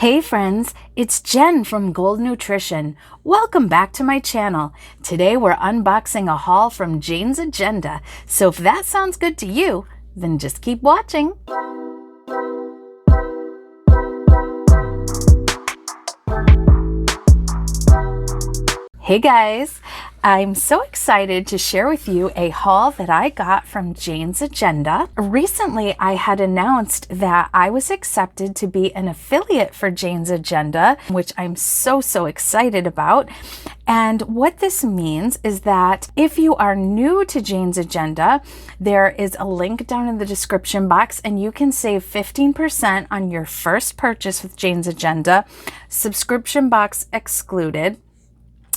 Hey friends, it's Jen from Gold Nutrition. Welcome back to my channel. Today we're unboxing a haul from Jane's Agenda. So if that sounds good to you, then just keep watching. Hey guys, I'm so excited to share with you a haul that I got from Jane's Agenda. Recently, I had announced that I was accepted to be an affiliate for Jane's Agenda, which I'm so excited about. And what this means is that if you are new to Jane's Agenda, there is a link down in the description box and you can save 15% on your first purchase with Jane's Agenda, subscription box excluded.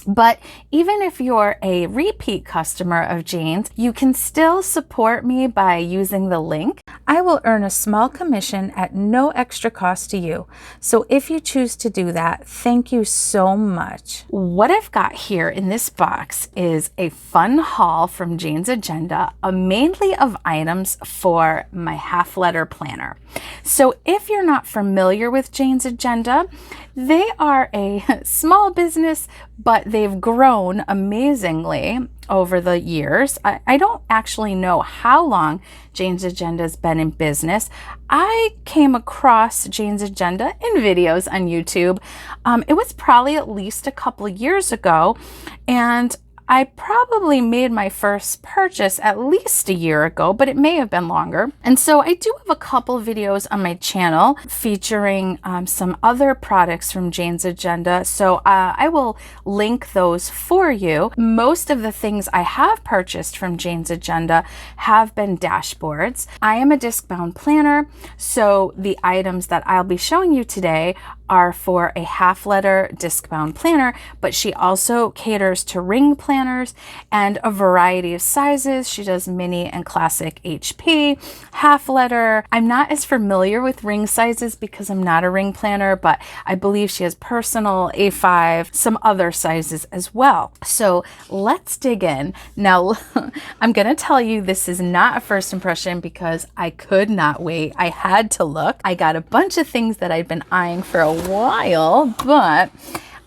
But even if you're a repeat customer of Jane's, you can still support me by using the link. I will earn a small commission at no extra cost to you. So if you choose to do that, thank you so much. What I've got here in this box is a fun haul from Jane's Agenda, mainly of items for my half-letter planner. So if you're not familiar with Jane's Agenda, they are a small business, but they've grown amazingly over the years. I don't actually know how long Jane's Agenda has been in business. I came across Jane's Agenda in videos on YouTube. It was probably at least a couple of years ago, and I probably made my first purchase at least a year ago, but it may have been longer. And so I do have a couple videos on my channel featuring some other products from Jane's Agenda. So I will link those for you. Most of the things I have purchased from Jane's Agenda have been dashboards. I am a disc-bound planner, so the items that I'll be showing you today are for a half-letter disc-bound planner, but she also caters to ring planners and a variety of sizes. She does mini and classic HP, half-letter. I'm not as familiar with ring sizes because I'm not a ring planner, but I believe she has personal, A5, some other sizes as well. So let's dig in. Now, I'm gonna tell you this is not a first impression because I could not wait. I had to look. I got a bunch of things that I'd been eyeing for a while, but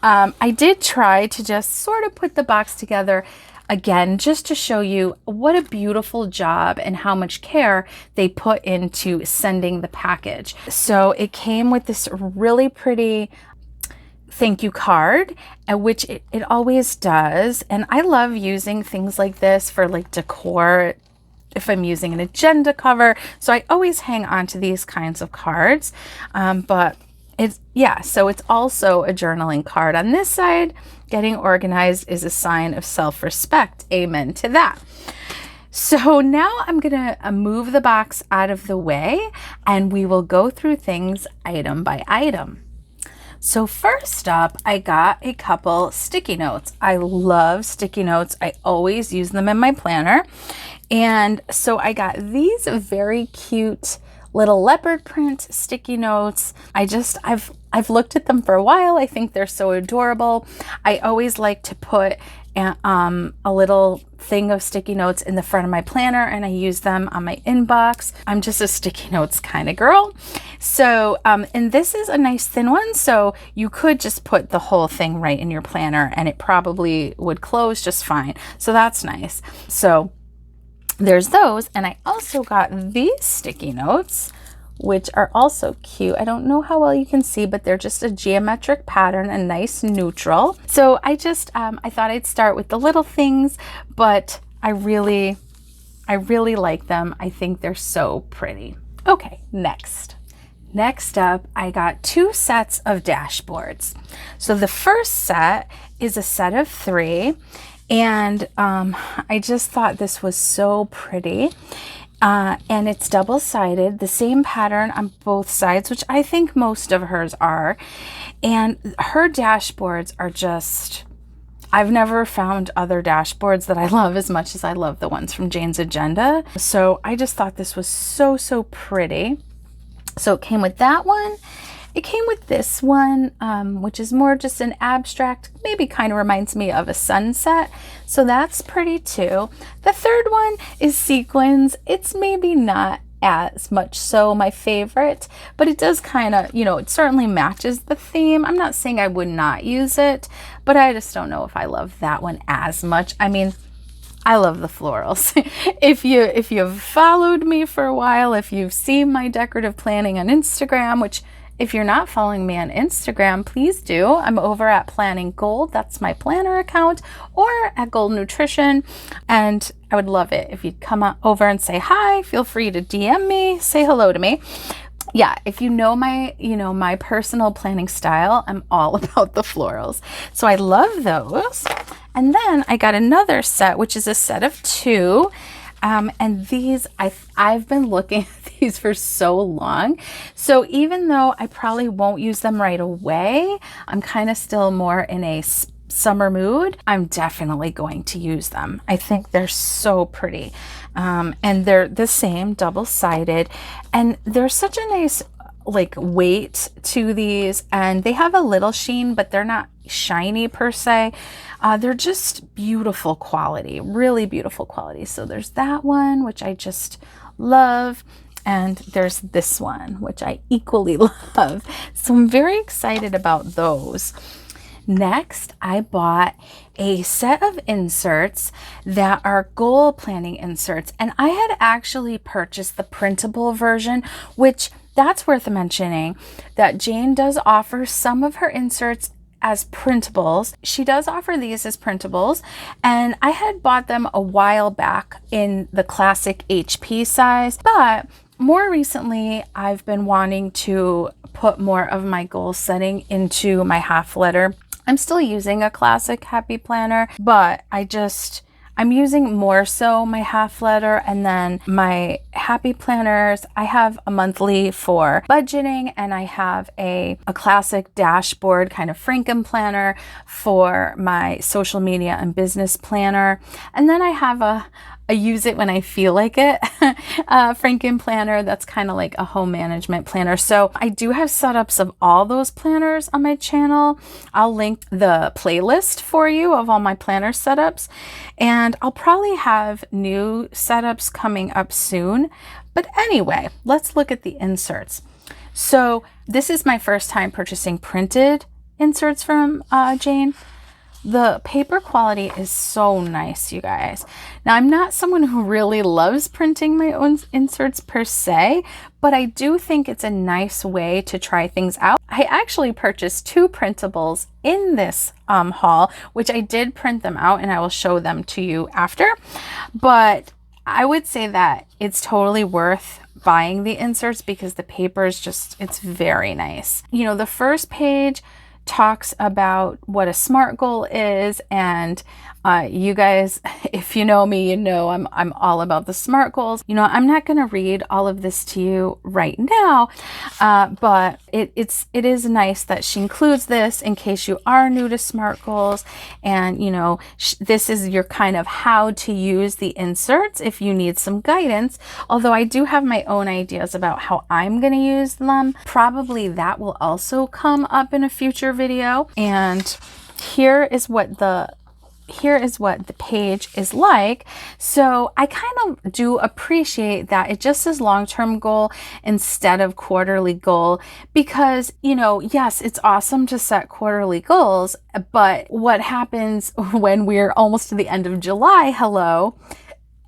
I did try to just sort of put the box together again, just to show you what a beautiful job and how much care they put into sending the package. So it came with this really pretty thank you card, which it always does. And I love using things like this for like decor if I'm using an agenda cover. So I always hang on to these kinds of cards. But so it's also a journaling card. On this side, getting organized is a sign of self-respect. Amen to that. So now I'm gonna move the box out of the way and we will go through things item by item. So first up, I got a couple sticky notes. I love sticky notes. I always use them in my planner. And so I got these very cute little leopard print sticky notes. I've looked at them for a while. I think they're so adorable. I always like to put a little thing of sticky notes in the front of my planner and I use them on my inbox. I'm just a sticky notes kind of girl. So, and this is a nice thin one, so you could just put the whole thing right in your planner and it probably would close just fine. So that's nice. So there's those, and I also got these sticky notes, which are also cute. I don't know how well you can see, but they're just a geometric pattern, a nice neutral. So I thought I'd start with the little things, but I really like them. I think they're so pretty. Okay, next up, I got 2 sets of dashboards. So the first set is a set of 3. And I just thought this was so pretty. And it's double-sided, the same pattern on both sides, which I think most of hers are. And her dashboards are just, I've never found other dashboards that I love as much as I love the ones from Jane's Agenda. So I just thought this was so pretty. So it came with that one. It came with this one, which is more just an abstract, maybe kind of reminds me of a sunset. So that's pretty too. The third one is sequins. It's maybe not as much so my favorite, but it does kind of, you know, it certainly matches the theme. I'm not saying I would not use it, but I just don't know if I love that one as much. I mean, I love the florals. If you've followed me for a while, if you've seen my decorative planning on Instagram, which if you're not following me on Instagram, please do. I'm over at Planning Gold. That's my planner account, or at Gold Nutrition. And I would love it if you'd come over and say hi. Feel free to DM me, say hello to me. Yeah, if you know my personal planning style, I'm all about the florals. So I love those. And then I got another set, which is a set of 2. And these, I've been looking at these for so long. So even though I probably won't use them right away, I'm kind of still more in a summer mood. I'm definitely going to use them. I think they're so pretty. And they're the same, double-sided. And they're such a nice like weight to these, and they have a little sheen, but they're not shiny per se. They're just beautiful quality, really beautiful quality. So there's that one, which I just love. And there's this one, which I equally love. So I'm very excited about those. Next, I bought a set of inserts that are goal planning inserts. And I had actually purchased the printable version, which that's worth mentioning that Jane does offer some of her inserts as printables. She does offer these as printables, and I had bought them a while back in the classic HP size, but more recently I've been wanting to put more of my goal setting into my half letter. I'm still using a classic happy planner, but I'm using more so my half letter, and then my happy planners. I have a monthly for budgeting, and I have a classic dashboard kind of Franken planner for my social media and business planner. And then I have a use it when I feel like it Franken planner that's kind of like a home management planner. So I do have setups of all those planners on my channel. I'll link the playlist for you of all my planner setups, and I'll probably have new setups coming up soon. But anyway, let's look at the inserts. So this is my first time purchasing printed inserts from Jane. The paper quality is so nice, you guys. Now, I'm not someone who really loves printing my own inserts per se, but I do think it's a nice way to try things out. I actually purchased 2 printables in this haul, which I did print them out, and I will show them to you after. But I would say that it's totally worth buying the inserts because the paper is just, it's very nice. You know, the first page talks about what a SMART goal is, and you guys, if you know me, you know I'm all about the SMART goals. You know, I'm not going to read all of this to you right now, but it is nice that she includes this in case you are new to SMART goals, and you know, this is your kind of how to use the inserts if you need some guidance. Although I do have my own ideas about how I'm going to use them. Probably that will also come up in a future video. And here is what the page is like. So I kind of do appreciate that it just says long-term goal instead of quarterly goal, because, you know, yes, it's awesome to set quarterly goals, but what happens when we're almost to the end of July, hello,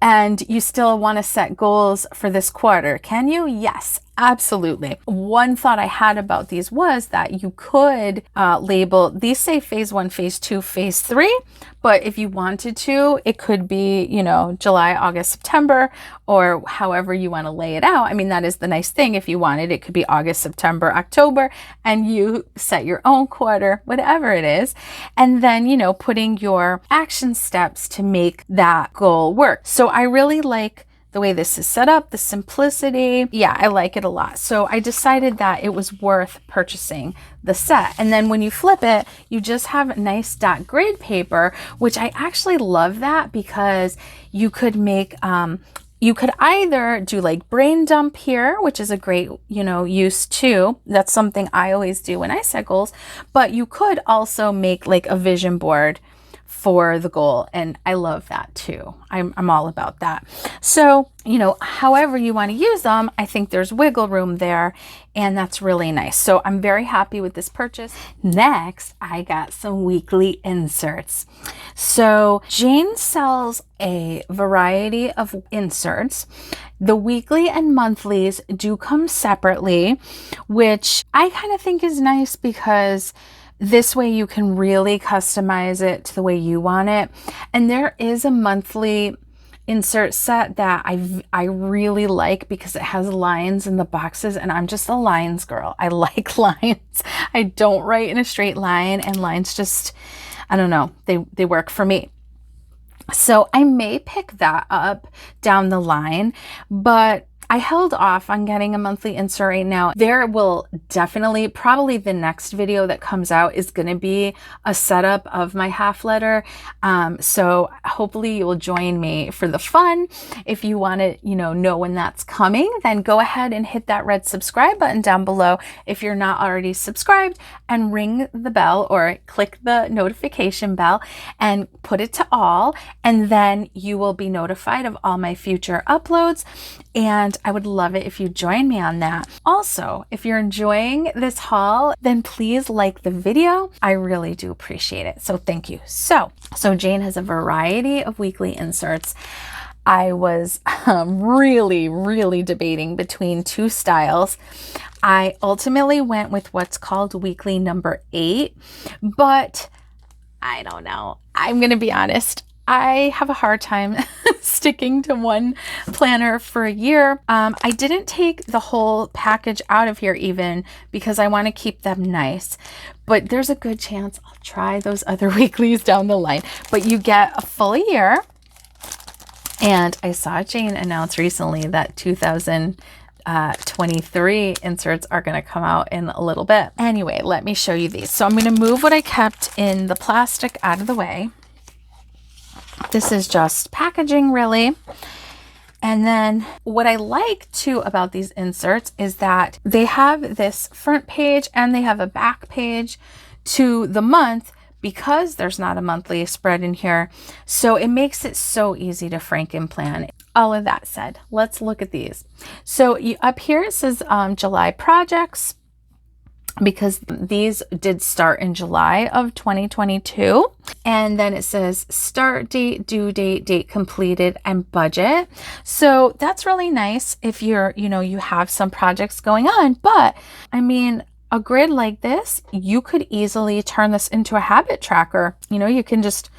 and you still want to set goals for this quarter? Can you? Yes, absolutely. One thought I had about these was that you could label, these say phase 1, phase 2, phase 3, but if you wanted to, it could be, you know, July, August, September, or however you want to lay it out. I mean, that is the nice thing. If you wanted, it could be August, September, October, and you set your own quarter, whatever it is. And then, you know, putting your action steps to make that goal work. So I really like the way this is set up, the simplicity. Yeah, I like it a lot. So I decided that it was worth purchasing the set. And then when you flip it, you just have nice dot grid paper, which I actually love that, because you could make, you could either do like brain dump here, which is a great, you know, use too. That's something I always do when I set goals, but you could also make like a vision board for the goal. And I love that too. I'm all about that. So, you know, however you want to use them, I think there's wiggle room there, and that's really nice. So I'm very happy with this purchase. Next, I got some weekly inserts. So Jane sells a variety of inserts. The weekly and monthlies do come separately, which I kind of think is nice because this way you can really customize it to the way you want it. And there is a monthly insert set that I really like because it has lines in the boxes, and I'm just a lines girl. I like lines. I don't write in a straight line, and lines just, I don't know, they work for me. So I may pick that up down the line, but I held off on getting a monthly insert right now. There will definitely, probably the next video that comes out is going to be a setup of my half letter. So hopefully you'll join me for the fun. If you want to, know when that's coming, then go ahead and hit that red subscribe button down below if you're not already subscribed, and ring the bell or click the notification bell and put it to all. And then you will be notified of all my future uploads. And I would love it if you join me on that. Also, if you're enjoying this haul, then please like the video. I really do appreciate it. So thank you. So Jane has a variety of weekly inserts. I was really debating between two styles. I ultimately went with what's called weekly number 8, but I don't know. I'm going to be honest. I have a hard time sticking to one planner for a year. I didn't take the whole package out of here even because I want to keep them nice, but there's a good chance I'll try those other weeklies down the line. But you get a full year. And I saw Jane announce recently that 2023 inserts are going to come out in a little bit. Anyway, let me show you these. So I'm going to move what I kept in the plastic out of the way. This is just packaging, really. And then what I like too about these inserts is that they have this front page and they have a back page to the month, because there's not a monthly spread in here. So it makes it so easy to franken plan. All of that said, let's look at these. So up here it says July projects, because these did start in July of 2022. And then it says start date, due date, date completed, and budget. So that's really nice if you're, you have some projects going on. But I mean, a grid like this, you could easily turn this into a habit tracker. You can just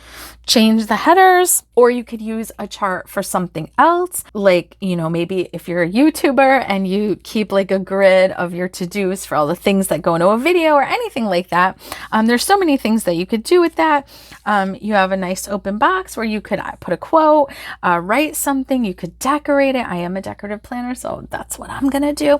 change the headers, or you could use a chart for something else. Like, maybe if you're a YouTuber and you keep like a grid of your to-dos for all the things that go into a video or anything like that. There's so many things that you could do with that. You have a nice open box where you could put a quote, write something, you could decorate it. I am a decorative planner, so that's what I'm gonna do.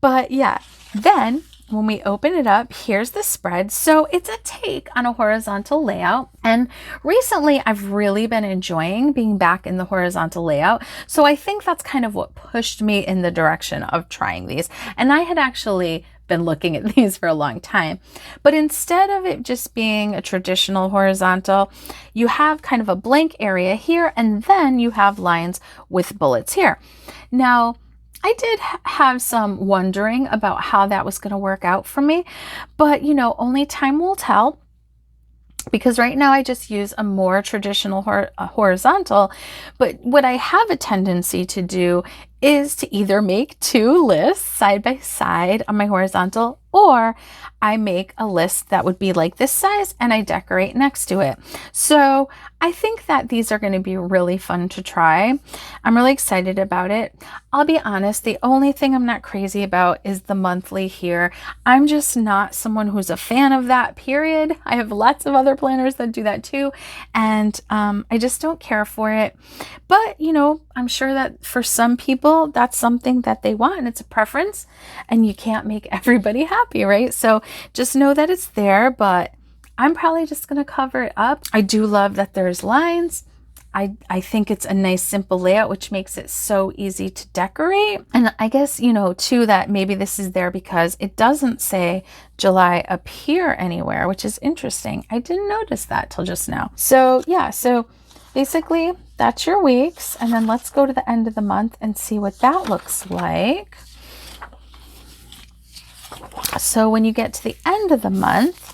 But yeah. Then when we open it up, here's the spread. So it's a take on a horizontal layout. And recently I've really been enjoying being back in the horizontal layout. So I think that's kind of what pushed me in the direction of trying these. And I had actually been looking at these for a long time, but instead of it just being a traditional horizontal, you have kind of a blank area here, and then you have lines with bullets here. Now, I did have some wondering about how that was going to work out for me, but only time will tell, because right now I just use a more traditional horizontal. But what I have a tendency to do is to either make two lists side by side on my horizontal, or I make a list that would be like this size and I decorate next to it. So I think that these are going to be really fun to try. I'm really excited about it. I'll be honest, the only thing I'm not crazy about is the monthly here. I'm just not someone who's a fan of that, period. I have lots of other planners that do that too, and I just don't care for it. But I'm sure that for some people that's something that they want, and it's a preference, and you can't make everybody happy, right? So just know that it's there, but I'm probably just going to cover it up. I do love that there's lines. I think it's a nice simple layout, which makes it so easy to decorate. And I guess, you know, too, that maybe this is there because it doesn't say July up here anywhere, which is interesting. I didn't notice that till just now. So yeah, so basically that's your weeks. And then let's go to the end of the month and see what that looks like. So when you get to the end of the month,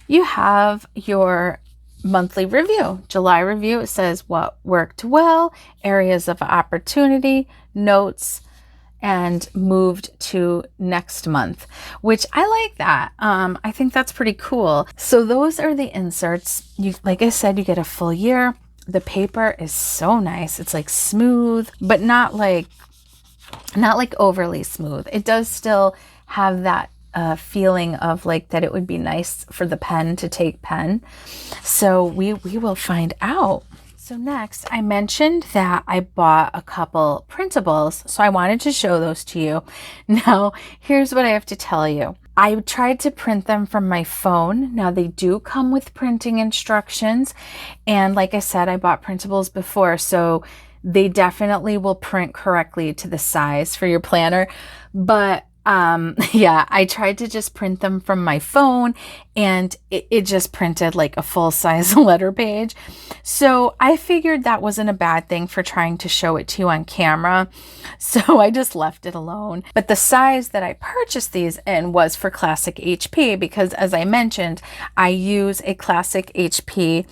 you have your monthly review. July review, it says what worked well, areas of opportunity, notes, and moved to next month, which I like that. I think that's pretty cool. So those are the inserts. You, like I said, you get a full year. The paper is so nice. It's like smooth, but not like overly smooth. It does still have that feeling of like that it would be nice for the pen to take pen. So we will find out. So next, I mentioned that I bought a couple printables, so I wanted to show those to you. Now, here's what I have to tell you. I tried to print them from my phone. Now, they do come with printing instructions, and like I said, I bought printables before, so they definitely will print correctly to the size for your planner. But yeah, I tried to just print them from my phone, and it just printed like a full-size letter page. So I figured that wasn't a bad thing for trying to show it to you on camera. So I just left it alone. But the size that I purchased these in was for Classic HP because, as I mentioned, I use a Classic HP,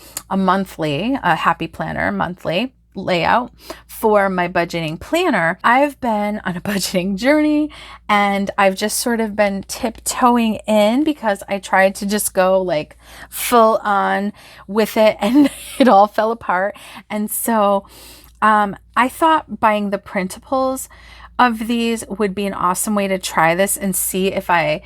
a Happy Planner monthly layout for my budgeting planner. I've been on a budgeting journey, and I've just sort of been tiptoeing in because I tried to just go like full on with it, and it all fell apart. And so I thought buying the printables of these would be an awesome way to try this and see if I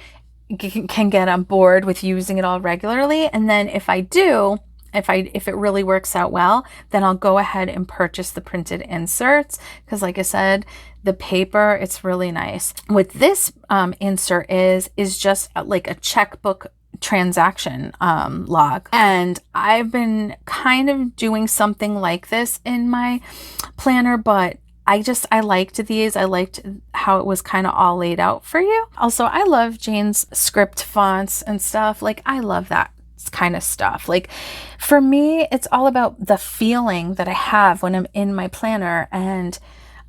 can get on board with using it all regularly. And then if I do, if it really works out well, then I'll go ahead and purchase the printed inserts because, like I said, the paper, it's really nice. What this insert is just like a checkbook transaction log, and I've been kind of doing something like this in my planner, but I liked these. I liked how it was kind of all laid out for you. Also, I love Jane's script fonts and stuff. Like, I love that kind of stuff. Like, for me, it's all about the feeling that I have when I'm in my planner, and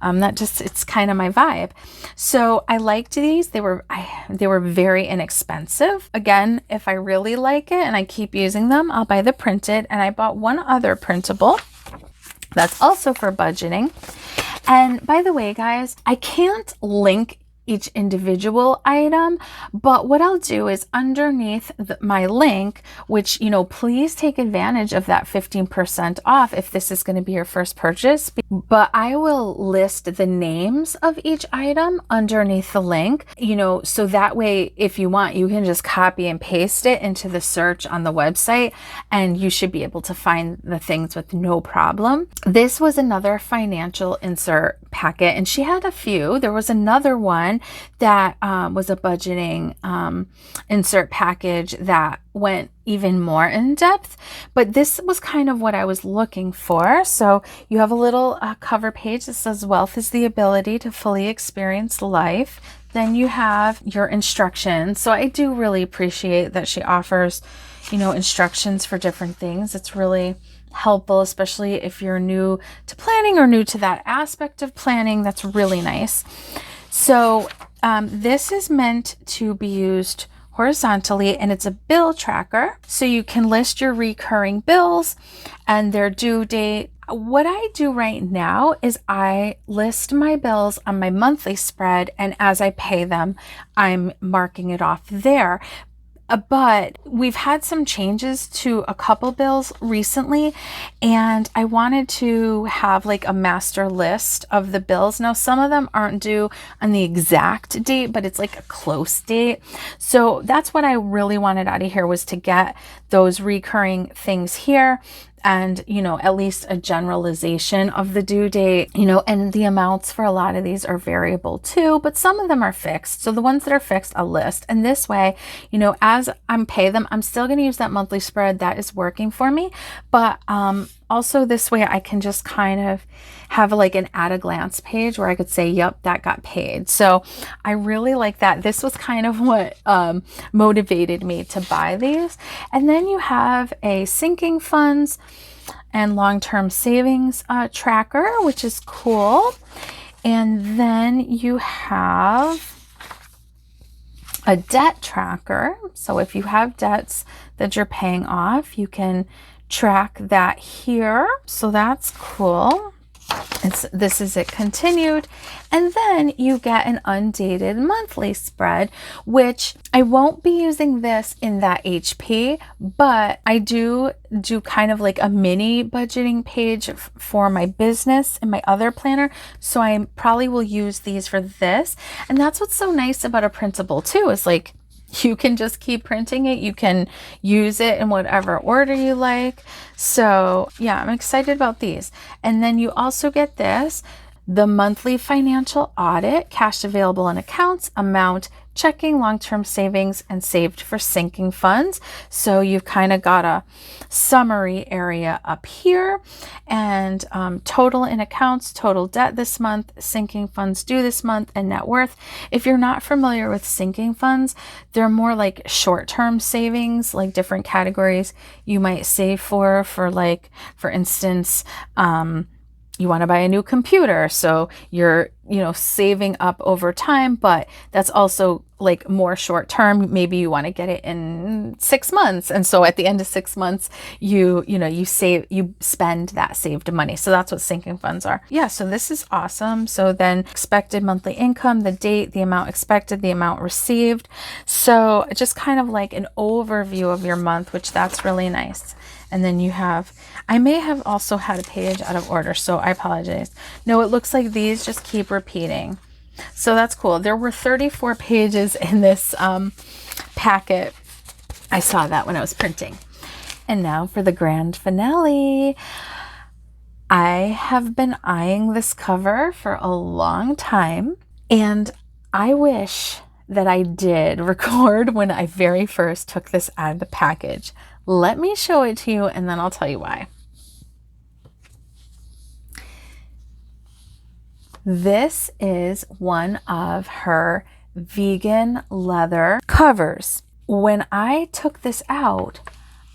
it's kind of my vibe. So I liked these. They were very inexpensive. Again, if I really like it and I keep using them, I'll buy the printed. And I bought one other printable that's also for budgeting. And by the way, guys, I can't link each individual item, but what I'll do is underneath my link, which, you know, please take advantage of that 15% off if this is going to be your first purchase, but I will list the names of each item underneath the link, you know, so that way if you want, you can just copy and paste it into the search on the website, and you should be able to find the things with no problem. This was another financial insert packet, and she had a few. There was another one that was a budgeting insert package that went even more in depth, but this was kind of what I was looking for. So you have a little cover page that says wealth is the ability to fully experience life. Then you have your instructions. So I do really appreciate that she offers, you know, instructions for different things. It's really helpful, especially if you're new to planning or new to that aspect of planning. That's really nice. So this is meant to be used horizontally, and it's a bill tracker. So you can list your recurring bills and their due date. What I do right now is I list my bills on my monthly spread, and as I pay them, I'm marking it off there. But we've had some changes to a couple bills recently, and I wanted to have like a master list of the bills. Now, some of them aren't due on the exact date, but it's like a close date. So that's what I really wanted out of here, was to get those recurring things here. and, you know, at least a generalization of the due date, you know, and the amounts for a lot of these are variable too, but some of them are fixed. So the ones that are fixed, I'll list. And this way, you know, as I'm pay them, I'm still going to use that monthly spread that is working for me. But also this way I can just kind of have like an at a glance page where I could say, yep, that got paid. So I really like that. This was kind of what motivated me to buy these. And then you have a sinking funds and long-term savings tracker, which is cool. And then you have a debt tracker. So if you have debts that you're paying off, you can track that here. So that's cool. This is it continued. And then you get an undated monthly spread, which I won't be using this in that HP, but I do kind of like a mini budgeting page for my business and my other planner. So I probably will use these for this. And that's what's so nice about a printable too, is like, you can just keep printing it. You can use it in whatever order you like. So yeah, I'm excited about these. And then you also get this, the monthly financial audit, cash available in accounts, amount, checking, long-term savings, and saved for sinking funds. So you've kind of got a summary area up here, and total in accounts, total debt this month, sinking funds due this month, and net worth. If you're not familiar with sinking funds, they're more like short-term savings, like different categories you might save for like, for instance, you want to buy a new computer, so you're, you know, saving up over time, but that's also like more short term. Maybe you want to get it in 6 months, and so at the end of 6 months, you spend that saved money. So that's what sinking funds are. Yeah, so this is awesome. So then expected monthly income, the date, the amount expected, the amount received. So just kind of like an overview of your month, which that's really nice. And then you have, I may have also had a page out of order, so I apologize. No, it looks like these just keep repeating. So that's cool. There were 34 pages in this packet. I saw that when I was printing. And now for the grand finale. I have been eyeing this cover for a long time, and I wish that I did record when I very first took this out of the package. Let me show it to you, and then I'll tell you why. This is one of her vegan leather covers. When I took this out,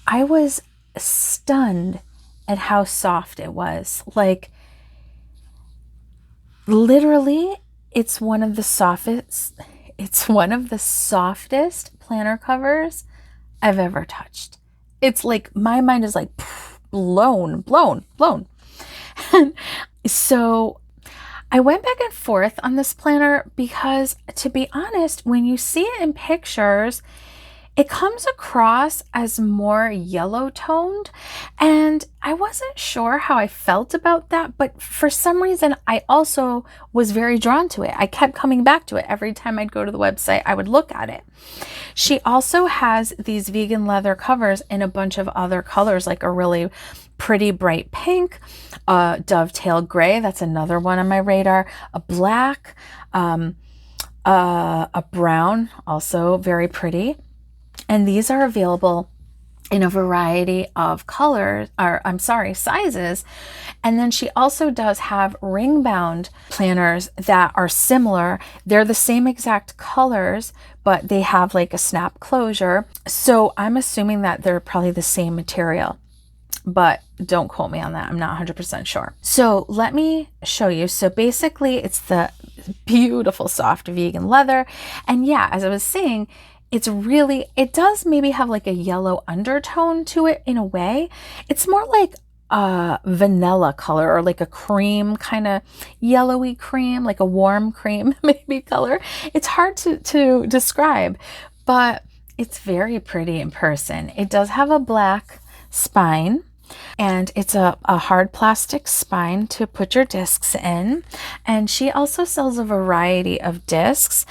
I was stunned at how soft it was. Like, literally, it's one of the softest planner covers I've ever touched. It's like, my mind is like blown. And so I went back and forth on this planner because, to be honest, when you see it in pictures, it comes across as more yellow toned, and I wasn't sure how I felt about that, but for some reason I also was very drawn to it. I kept coming back to it. Every time I'd go to the website, I would look at it. She also has these vegan leather covers in a bunch of other colors, like a really pretty bright pink, dovetail gray, that's another one on my radar, a black, a brown, also very pretty. And these are available in a variety of colors, or sizes. And then she also does have ring bound planners that are similar. They're the same exact colors, but they have like a snap closure. So I'm assuming that they're probably the same material, but don't quote me on that. I'm not 100% sure. So let me show you. So basically it's the beautiful soft vegan leather. And yeah, as I was saying, it does maybe have like a yellow undertone to it in a way. It's more like a vanilla color, or like a cream, kind of yellowy cream, like a warm cream maybe color. It's hard to describe, but it's very pretty in person. It does have a black spine, and it's a hard plastic spine to put your discs in. And she also sells a variety of discs.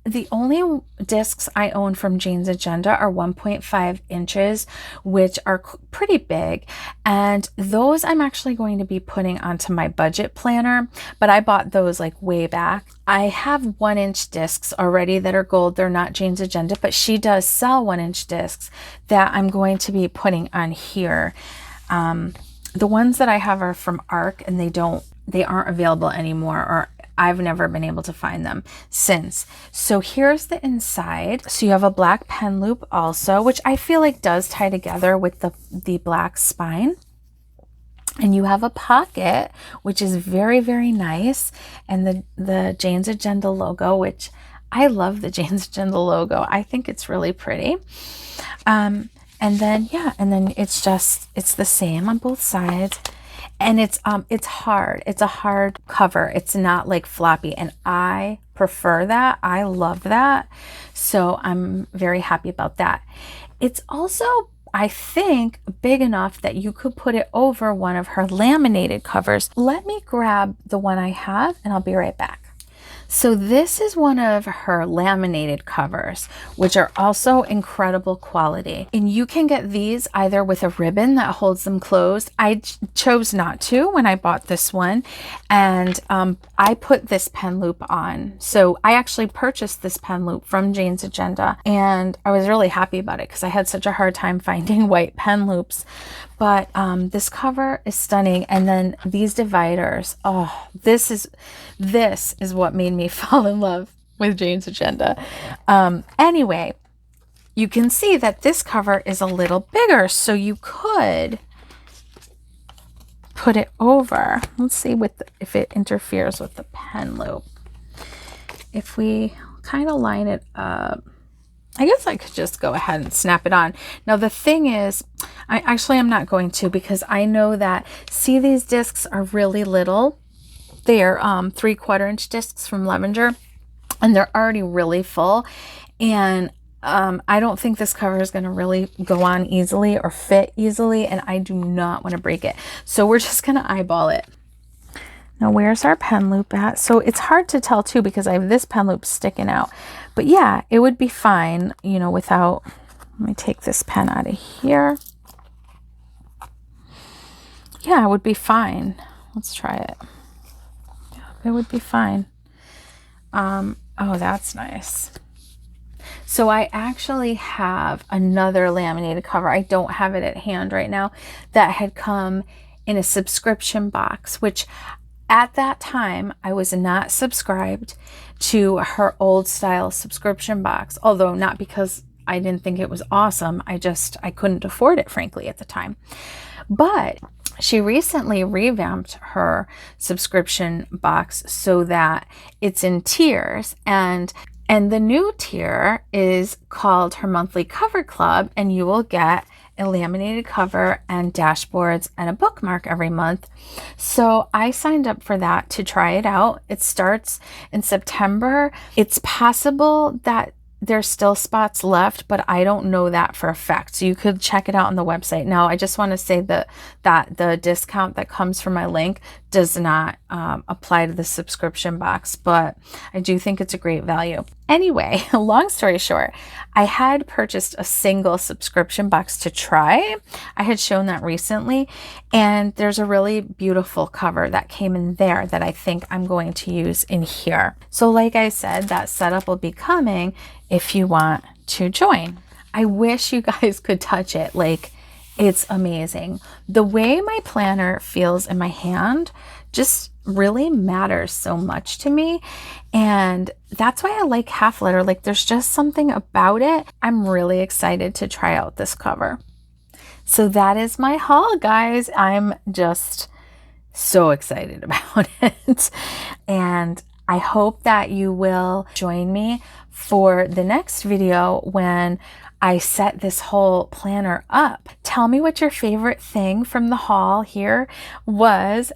The only discs I own from Jane's Agenda are 1.5 inches, which are pretty big. And those I'm actually going to be putting onto my budget planner, but I bought those like way back. I have 1-inch discs already that are gold. They're not Jane's Agenda, but she does sell 1-inch discs that I'm going to be putting on here. The ones that I have are from ARC, and they aren't available anymore, or I've never been able to find them since. So here's the inside. So you have a black pen loop also, which I feel like does tie together with the black spine. And you have a pocket, which is very, very nice. And the Jane's Agenda logo, which I love the Jane's Agenda logo. I think it's really pretty. And then it's the same on both sides. And it's hard. It's a hard cover. It's not like floppy. And I prefer that. I love that. So I'm very happy about that. It's also, I think, big enough that you could put it over one of her laminated covers. Let me grab the one I have and I'll be right back. So this is one of her laminated covers, which are also incredible quality. And you can get these either with a ribbon that holds them closed. I chose not to when I bought this one. And I put this pen loop on. So I actually purchased this pen loop from Jane's Agenda. And I was really happy about it because I had such a hard time finding white pen loops. But this cover is stunning. And then these dividers, oh, this is what made me fall in love with Jane's Agenda. Anyway, you can see that this cover is a little bigger, so you could put it over. Let's see if it interferes with the pen loop. If we kind of line it up, I guess I could just go ahead and snap it on. Now the thing is, I'm not going to, because I know that, see, these discs are really little. They are 3/4 inch discs from Leopard, and they're already really full. And I don't think this cover is going to really go on easily or fit easily, and I do not want to break it. So we're just going to eyeball it. Now, where's our pen loop at? So it's hard to tell too, because I have this pen loop sticking out. But yeah, it would be fine, you know, without, let me take this pen out of here. Yeah, it would be fine. Let's try it. It would be fine. Oh, that's nice. So I actually have another laminated cover. I don't have it at hand right now, that had come in a subscription box, which at that time I was not subscribed to her old style subscription box, although not because I didn't think it was awesome. I couldn't afford it, frankly, at the time. But she recently revamped her subscription box so that it's in tiers, and the new tier is called her monthly cover club, and you will get a laminated cover and dashboards and a bookmark every month. So I signed up for that to try it out. It starts in September. It's possible that there's still spots left, but I don't know that for a fact. So you could check it out on the website. Now, I just want to say that the discount that comes from my link does not apply to the subscription box, but I do think it's a great value. Anyway, long story short, I had purchased a single subscription box to try. I had shown that recently, and there's a really beautiful cover that came in there that I think I'm going to use in here. So like I said, that setup will be coming if you want to join. I wish you guys could touch it. Like, it's amazing. The way my planner feels in my hand just really matters so much to me. And that's why I like half letter. Like, there's just something about it. I'm really excited to try out this cover. So that is my haul, guys. I'm just so excited about it. And I hope that you will join me for the next video when I set this whole planner up. Tell me what your favorite thing from the haul here was.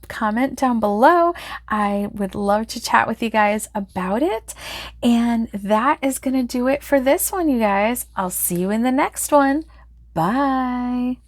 Comment down below. I would love to chat with you guys about it. And that is going to do it for this one, you guys. I'll see you in the next one. Bye.